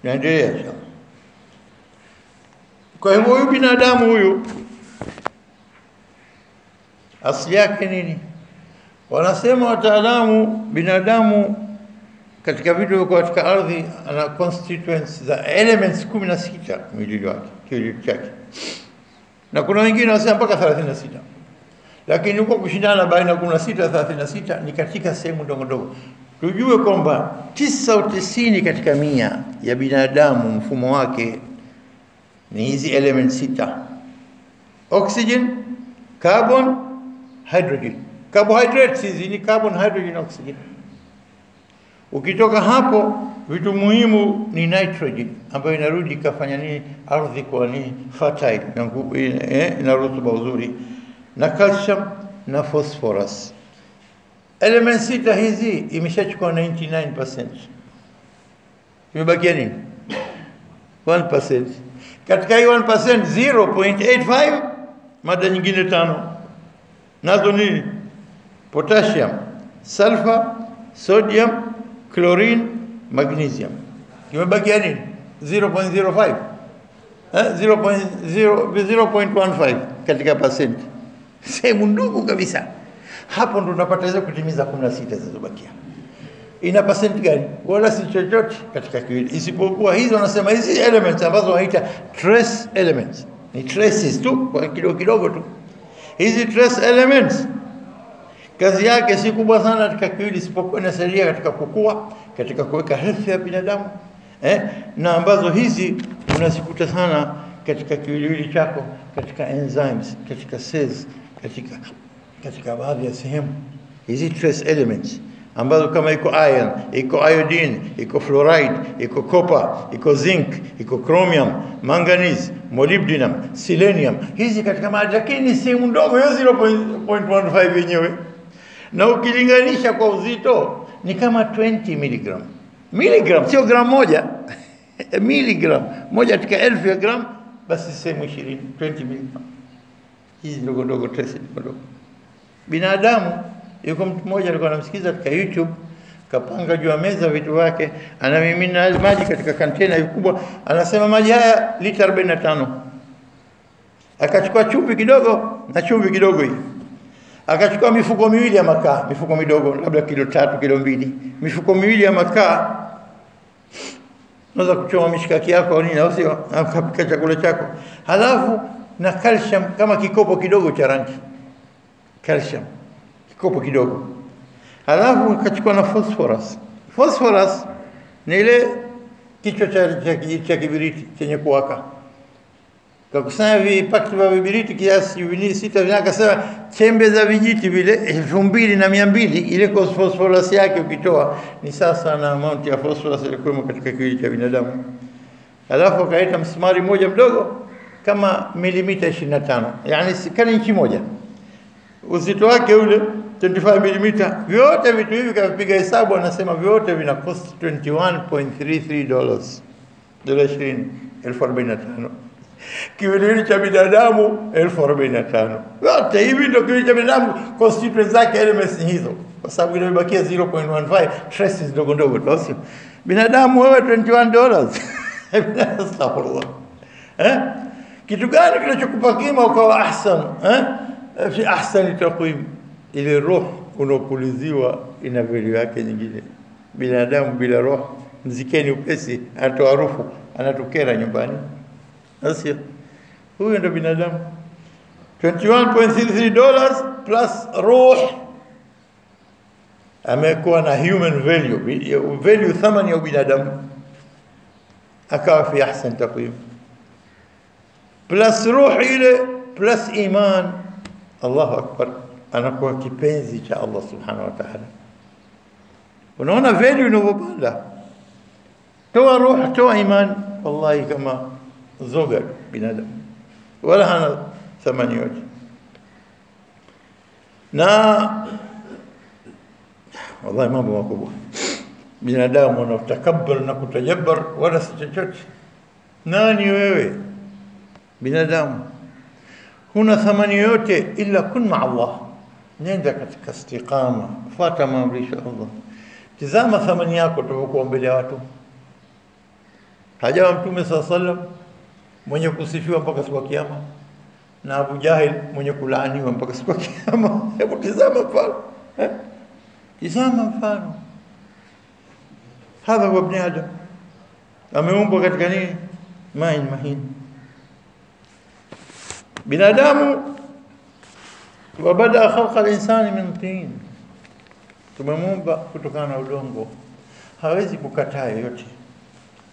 naendelea. Kwa hivyo huyu binadamu huyu asili yake nini? Wanasema wataalamu, binadamu katika vitu katika ardhi ana constituents za elements 16 mwili wake, kiwili chake. Na kuna wengine wanasema mpaka 36. Lakini huko kushindana baina 16 36 ni katika sehemu ndogo ndogo. Tujue kwamba 99 katika 100 ya binadamu mfumo wake ni hizi elements 6. Oxygen, carbon, hydrogen. Carbohydrates hizi ni carbon, hydrogen, oxygen. Ukitoka hapo vitu muhimu ni nitrogen ambayo inarudi kafanya nini ardhi kwa nini fertile ina rutuba nzuri, na calcium na phosphorus. Elements 6 hizi imeshachukua 99%. Imebakia nini? 1%. Katika hiyo 1% 0.85 mada nyingine 5 nazo nini? Potassium, sulfur, sodium, chlorine, magnesium. Kimebakia nini? 0.05. 0.15 katika percent. Sehemu ndogo kabisa. Hapo ndo tunapata hizo kutimiza 16 zilizobakia. Ina percent gani? Wala si chochote katika kiwili. Isipokuwa hizo wanasema hizi elements ambazo wanaita trace elements. Ni traces tu, kwa kidogo kidogo tu. Hizi trace elements kazi yake si kubwa sana katika kiwili, isipokuwa inasaidia katika kukua, katika kuweka health ya binadamu, na ambazo hizi unazikuta sana katika kiwiliwili chako, katika enzymes, katika cells, katika baadhi ya sehemu. Hizi trace elements ambazo kama iko iron, iko iodine, iko fluoride, iko copper, iko zinc, iko chromium, manganese, molybdenum, selenium, hizi katika maji, lakini sehemu ndogo hiyo 0.15 yenyewe. Na ukilinganisha kwa uzito ni kama 20 miligram. Miligram sio gram moja. Miligram moja katika 1000 ya gram, basi sehemu 20 miligram. Hizi ndogo ndogo trace ndogo. Binadamu, yuko mtu mmoja alikuwa anamsikiza katika YouTube, kapanga juu ya meza vitu vyake, anamimina maji katika container kubwa, anasema maji haya lita 45. Akachukua chumvi kidogo na chumvi kidogo hii. Akachukua mifuko miwili ya makaa, mifuko midogo labda kilo 3, kilo 2, mifuko miwili ya makaa. Unaweza kuchoma mishikaki yako au nini, au sio? Akapika chakula chako. Halafu na calcium kama kikopo kidogo cha rangi. Calcium kikopo kidogo. Halafu akachukua na phosphorus. Phosphorus ni ile kichwa cha kibiriti chenye kuwaka. Kakusanya vipakiti vya vibiriti kiasi vini 6 vinakasema chembe za vijiti vile 2200, ile phosphorus yake ukitoa ni sasa na amount ya phosphorus ilikuwa katika kiwili cha binadamu. Alafu akaita msumari mmoja mdogo kama milimita 25, yani sikani inchi moja. Uzito wake ule 25 milimita. Vyote vitu hivi kapiga hesabu, anasema vyote vina cost $21.33. Dola 20,045. Kiwiliwili cha binadamu 1045. Yote hivi ndio kiwiliwili cha binadamu, constituents zake elements hizo. Kwa sababu ile imebakia 0.15 traces ndogo ndogo tu. Binadamu wewe $21. Astaghfirullah. Kitu gani kinachokupa kima ukawa ahsan? Fi ahsani taqwim. Ile roho unakuliziwa ina value yake nyingine. Binadamu bila roho, mzikeni upesi, anatoa harufu, anatukera nyumbani. Asio. Huyo ndo binadamu. $21.33 plus ruh. Amekuwa na human value thamani ya binadamu. Akawa fi ahsan taqwim. Plus ruh ile plus iman. Allahu akbar. Anakuwa kipenzi cha Allah subhanahu wa ta'ala. Unaona value inavyopanda. Toa ruh, toa iman, wallahi kama zoga binadamu, wala hana thamani yote. Na wallahi mambo makubwa. Binadamu anatakabbar na kutajabbar wala si chochote. Nani wewe? Binadamu huna thamani yote ila kun ma Allah. Nenda katika istiqama, fuata maamrisho Allah. Tazama thamani yako tunapokuwa mbele ya watu. Hajawa Mtume SAW mwenye kusifiwa mpaka siku ya kiyama, na Abu Jahil mwenye kulaaniwa mpaka siku ya kiyama. Hebu tazama mfano, tazama mfano. Hadha huwa ibn Adam, ameumbwa katika nini? Ma'in mahin. Binadamu wabada khalqa al-insani min tin, tumemuumba kutokana na udongo. Hawezi kukataa yote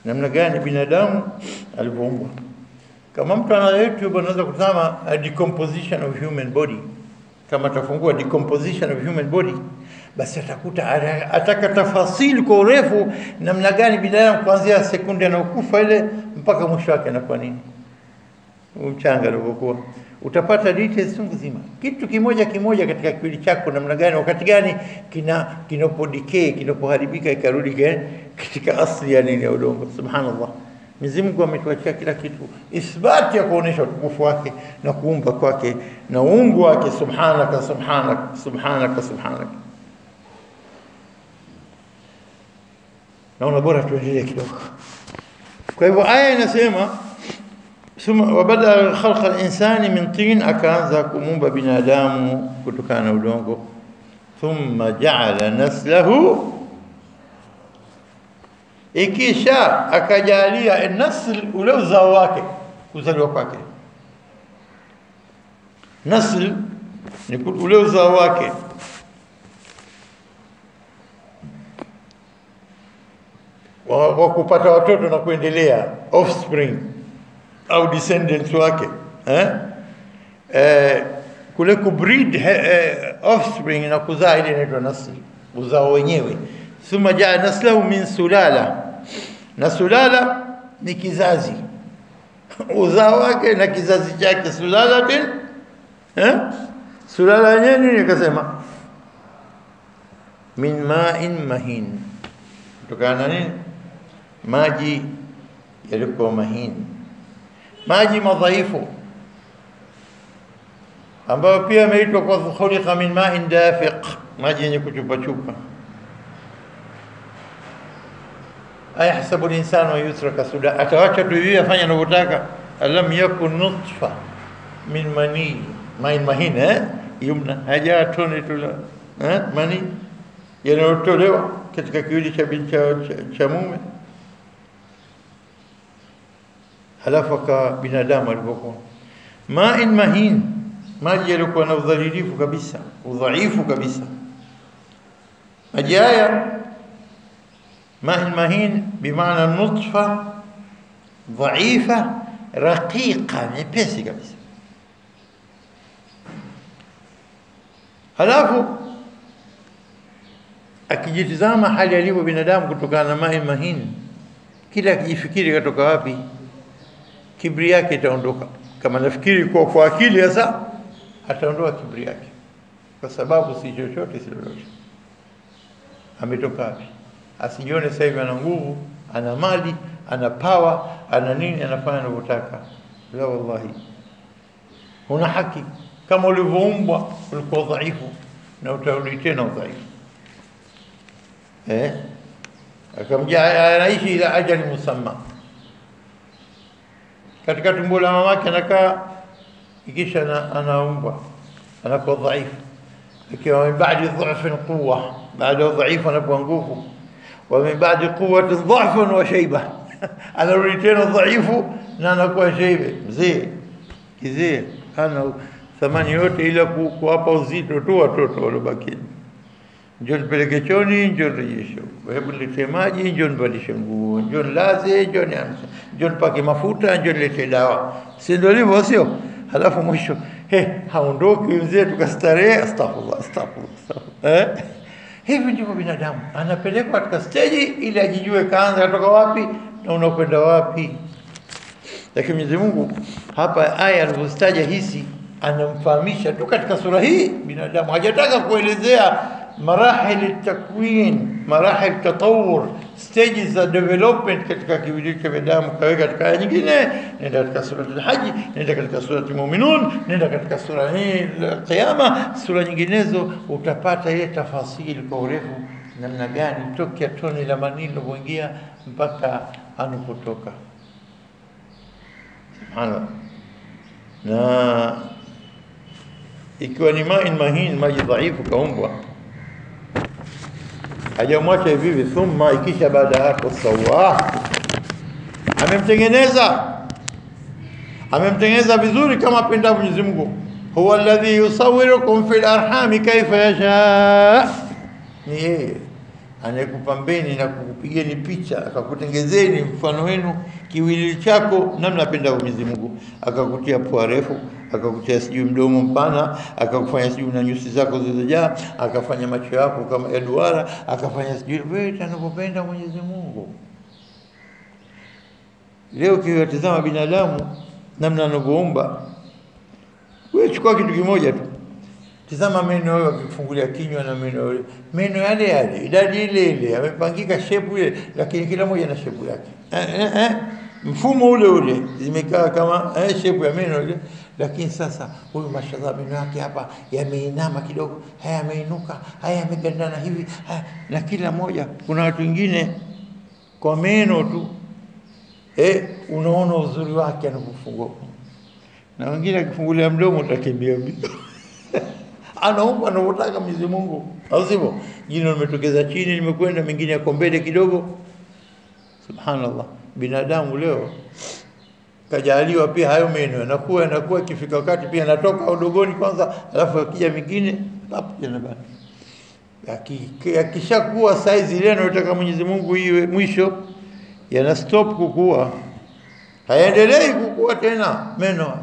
namna gani binadamu alivyoumbwa. Kama mtu ana YouTube anaweza kutazama a decomposition of human body. Kama tafungua decomposition of human body, basi atakuta ataka tafasili kwa urefu namna gani binadamu kuanzia sekunde anayokufa ile mpaka mwisho wake anakuwa nini, mchanga alivyokuwa. Utapata details chungu zima, kitu kimoja kimoja katika kiwili chako, namna gani wakati gani kinapodecay, kinapoharibika ikarudi katika asili ya nini, ya udongo. Subhanallah, Mwenyezi Mungu ametuachia kila kitu, isbati ya kuonesha utukufu wake na kuumba kwake na uungu wake. Subhanaka subhanaka subhanaka subhanaka. Naona bora tuendelee kidogo. Kwa hivyo aya inasema suma wabada khalqa al-insani min tin, akaanza kumuumba binadamu kutokana na udongo. Thumma ja'ala naslahu, ikisha akajalia nasl, ule uzao wake, kuzaliwa kwake. Nasl ni ule uzao wake. Wa kupata watoto na kuendelea, offspring au descendants wake, kule kubreed offspring na kuzaa, ile inaitwa nasl, uzao wenyewe. Thumma jaa naslahu min sulala, na sulala ni kizazi, uzao wake na kizazi chake. Sulalatin, sulala yenyewe nini? Akasema min ma'in mahin, kutokana nini? Maji yalikuwa mahin, maji madhaifu, ambayo pia yameitwa kwa khuliqa min ma'in dafiq, maji yenye kuchupa chupa. Ayahsabu al-insanu yutraka suda, atawacha tu hivi afanye anavyotaka. Alam yakun nutfa min mani, ma'in mahin, yumna, haja tone tu mani yanayotolewa katika kiwili cha mume. Halafu ka binadamu alipokuwa ma'in mahin, maji yalikuwa na udhalilifu kabisa, udhaifu kabisa. Maji haya ma'in mahin bimaana nutfa dhaifa raqiqa, nyepesi kabisa. Halafu akijitizama hali alivyo binadamu kutokana na ma'in mahin, kila akijifikiri katoka wapi, kibri yake itaondoka. Kama nafikiri kwa akili sasa, ataondoa kibri yake, kwa sababu si chochote si lolote. Ametoka wapi? Asijione sasa hivi ana nguvu, ana mali, ana power, ana nini, anafanya anavyotaka. La, wallahi una haki. Kama ulivyoumbwa ulikuwa dhaifu na utarudi tena udhaifu. Akamjaa anaishi ila ajali musamma, katika tumbo la mamake anakaa, ikisha anaumbwa anakuwa dhaifu. Ikiwa min ba'di dha'fin quwwa, baada ya dhaifu anakuwa nguvu. Wa min ba'di quwwati dha'fun wa shayba, anarudi tena dhaifu na anakuwa shaybe, mzee kizee, ana thamani yote ila kuwapa uzito tu watoto walobaki. Njoo nipeleke choni, njoo rejesho, hebu niletee maji, njoo nibadilishe nguo, njoo nilaze, njoo niamshe, njoo nipake mafuta, njoo nilete dawa. Si ndio hivyo, sio? Halafu mwisho haondoki mzee, tukastarehe. Astaghfirullah, astaghfirullah. Hivi ndivyo binadamu anapelekwa katika stage ili ajijue kaanza kutoka wapi na unakwenda wapi. Lakini Mwenyezi Mungu hapa aya alizostaja hizi anamfahamisha tu katika sura hii binadamu, hajataka kuelezea marahil takwin, marahil tatawur, stages of development katika kiwili cha binadamu. Kaweka katika aya nyingine, nenda katika sura al-Hajj, nenda katika sura al-Mu'minun, nenda katika sura hii al-Qiyama, sura nyinginezo utapata ile tafasili kwa urefu namna gani tokea tone la manii kuingia mpaka anapotoka. Subhanallah. Na ikiwa ni mahin maji dhaifu kaumbwa, hajamwacha hivi thumma, ikisha baada hapo sawa, amemtengeneza vizuri kama apenda Mwenyezi Mungu. Huwa alladhi yusawwirukum fil arham kayfa yasha, ni yeye anayekupambeni na kukupigeni picha, akakutengezeni mfano wenu kiwili chako namna apenda Mwenyezi Mungu, akakutia pua refu, akakutia sijui mdomo mpana, akakufanya sijui na nyusi zako zilizojaa, akafanya macho yako kama ya duara, akafanya sijui wewe anapopenda Mwenyezi Mungu. Leo kiwatazama binadamu namna anavyoomba, wewe chukua kitu kimoja tu, tazama meno yao akifungulia kinywa na meno yale idadi ile amepangika shape ile, lakini kila moja na shape yake, mfumo ule zimekaa kama shape ya meno ile. Lakini sasa huyu mashallah meno yake hapa yameinama kidogo, haya yameinuka, haya yamegandana hivi, na kila moja. Kuna watu wengine kwa meno tu unaona uzuri wake anapofungua, na wengine akifungulia mdomo utakimbia mbio. Anaomba anataka Mwenyezi Mungu, au sivyo? Jino limetokeza chini limekwenda, mingine yako mbele kidogo. Subhanallah. Binadamu leo kajaliwa pia hayo meno yanakuwa ikifika wakati pia yanatoka udogoni kwanza, alafu akija mingine hapo janabani. Yakishakuwa size ile anayotaka Mwenyezi Mungu iwe, mwisho yana stop kukua, hayaendelei kukua tena meno,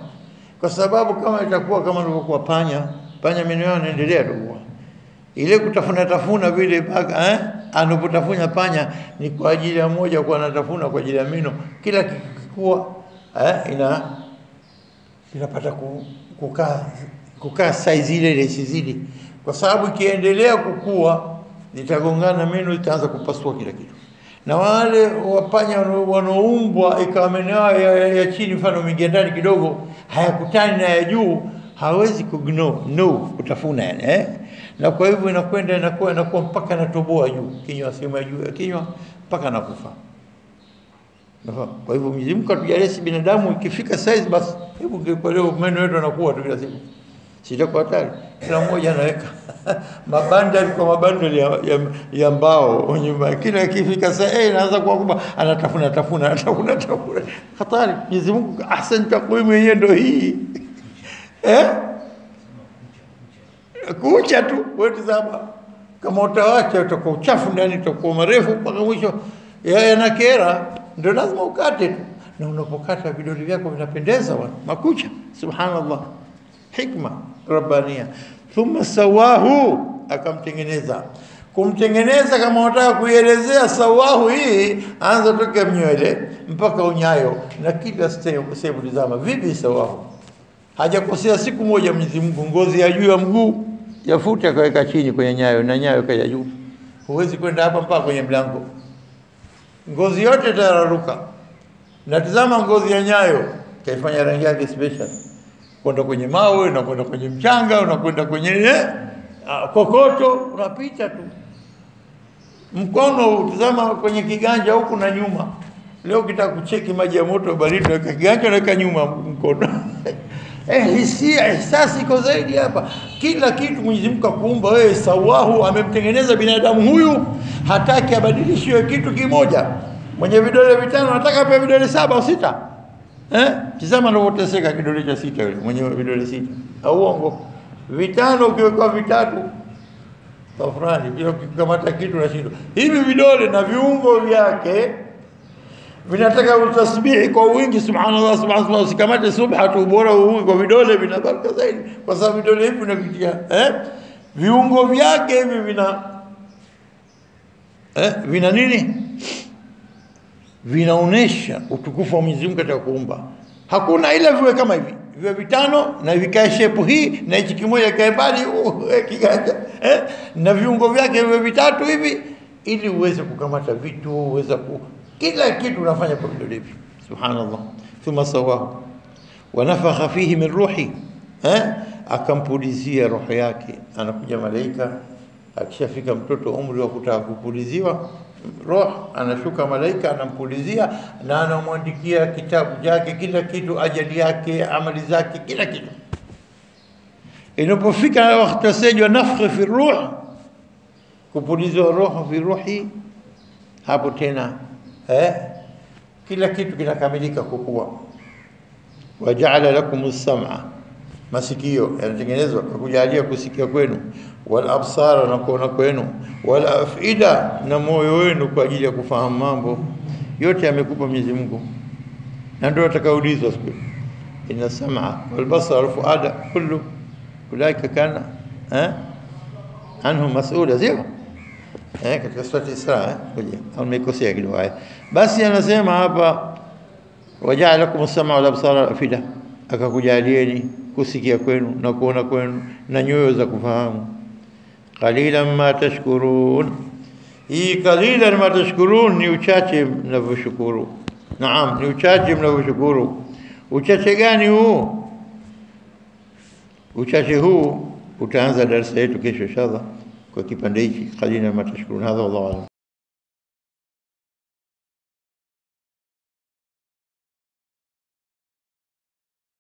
kwa sababu kama itakuwa kama ilivyokuwa panya meno yao yanaendelea kukua. Ile kutafuna vile mpaka anapotafuna panya ni kwa ajili ya moja, kwa anatafuna kwa ajili ya meno. Kila kikikua inapata kukaa size ile isizidi, kwa sababu ikiendelea kukua itagongana meno, itaanza kupasua kila kitu. Na wale wapanya wanaoumbwa ikawa meno yao ya chini mfano mingi ndani kidogo hayakutani na ya juu, hawezi kutafuna yani, na kwa hivyo inakuwa mpaka anatoboa juu kinywa, sema juu ya kinywa mpaka anakufa. Kwa hivyo Mwenyezi Mungu atujalie binadamu ikifika size basi, hebu kwa leo meno yetu yanakuwa tu kila siku, sitakuwa hatari. Kila mmoja anaweka mabanda ya mbao nyumba, kila ikifika saa inaanza kuwa kubwa, anatafuna hatari. Mwenyezi Mungu ahsan takwimu yenyewe ndio hii. Kucha tu wewe tazama, kama utawacha utakuwa uchafu ndani, utakuwa marefu mpaka mwisho yanakera, ndio lazima ukate tu. Na unapokata vidole vyako vinapendeza makucha. Subhanallah, hikma rabbania. Thumma sawahu, akamtengeneza. Kumtengeneza kama unataka kuielezea sawahu hii, anza toka mnywele mpaka unyayo na kila sehemu. Tazama vipi sawahu, hajakosea siku moja Mwenyezi Mungu. Ngozi ya juu ya mguu yafuta kaweka chini kwenye nyayo, na nyayo kaja juu. Huwezi kwenda hapa mpaka kwenye mlango, ngozi yote itararuka. Na tazama ngozi ya nyayo kaifanya rangi yake special, kwenda kwenye mawe na kwenda kwenye mchanga, unakwenda kwenye kokoto, unapita tu. Mkono tazama kwenye kiganja huku na nyuma. Leo kitaka kucheki maji ya moto baridi, na kiganja na nyuma mkono. Hisia, ihsasi iko zaidi hapa. Kila kitu Mwenyezi Mungu akuumba wewe sawahu, amemtengeneza binadamu huyu, hataki abadilishiwe kitu kimoja. Mwenye vidole vitano nataka pia vidole 7 au 6. Tazama anapoteseka kidole cha 6 yule mwenye vidole 6. Au uongo? Vitano ukiweka vitatu tafrani, bila kukamata kitu na shindo. Hivi vidole na viungo vyake vinataka utasbihi kwa wingi. Subhanallah, subhanallah, usikamate subha tu, bora uwe kwa vidole, vinabaraka zaidi, kwa sababu vidole hivi vinapitia viungo vyake hivi vina nini? Vinaonesha utukufu wa Mwenyezi Mungu katika kuumba. Hakuna ile viwe kama hivi, viwe vitano na vikae shape hii, na hichi kimoja kae mbali kiganja, na viungo vyake viwe vitatu hivi, ili uweze kukamata vitu, uweze kila kitu unafanya kwa vidole hivi. Subhanallah. Thumma sawahu wa nafakha fihi min ruhi, akampulizia roho yake. Anakuja malaika akishafika mtoto umri wa kutaka kupuliziwa roho, anashuka malaika anampulizia na anamwandikia kitabu chake, kila kitu, ajali yake, amali zake, kila kitu. Inapofika wakati wasejwa nafkhi fi ruh, kupulizwa roho fi ruhi, hapo tena kila kitu kinakamilika kukua. Waja'ala lakumus sam'a, masikio yanatengenezwa kukujalia kusikia kwenu, wal absara, na kuona kwenu, wal afida, na moyo wenu kwa ajili ya kufahamu mambo yote amekupa Mwenyezi Mungu. Na ndio atakaulizwa siku, inna sam'a wal basara wal fuada kullu ulaika kana anhum mas'ula, sio katika sura Isra. Au nimekosea kidogo haya. Basi anasema hapa waja'ala lakumus sam'a wal absara wal afida, akakujalieni kusikia kwenu na kuona kwenu na nyoyo za kufahamu. Qalilan ma tashkurun, hii qalilan ma tashkurun ni uchache mnavyoshukuru. Naam, ni uchache mnavyoshukuru. Uchache gani huu? Uchache huu utaanza darasa yetu kesho inshallah kwa kipande hiki qalilan ma tashkurun. Hadha wallahu a'lam.